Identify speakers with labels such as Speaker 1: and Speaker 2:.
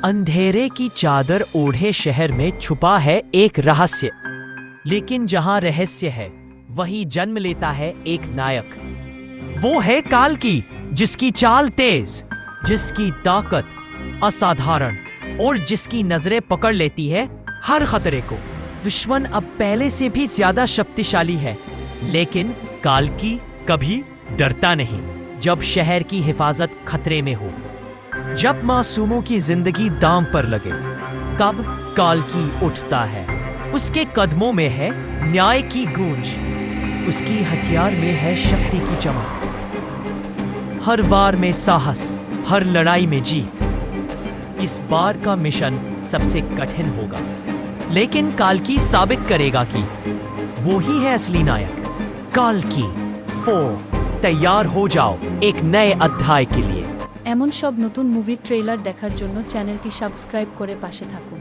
Speaker 1: अंधेरे की चादर ओढ़े शहर में छुपा है एक रहस्य, लेकिन जहां रहस्य है वही जन्म लेता है एक नायक। वो है काल्की, जिसकी चाल तेज, जिसकी ताकत असाधारण और जिसकी नजरें पकड़ लेती है हर खतरे को। दुश्मन अब पहले से भी ज्यादा शक्तिशाली है, लेकिन काल्की कभी डरता नहीं। जब शहर की हिफाजत खतरे में हो, जब मासूमों की जिंदगी दांव पर लगे, कब काल्की उठता है। उसके कदमों में है न्याय की गूंज, उसकी हथियार में है शक्ति की चमक। हर वार में साहस, हर लड़ाई में जीत। इस बार का मिशन सबसे कठिन होगा, लेकिन काल्की साबित करेगा कि वो ही है असली नायक। काल्की 4, तैयार हो जाओ एक नए अध्याय के लिए।
Speaker 2: এমন সব নতুন মুভির ট্রেইলার দেখার জন্য চ্যানেলটি সাবস্ক্রাইব করে পাশে থাকুন।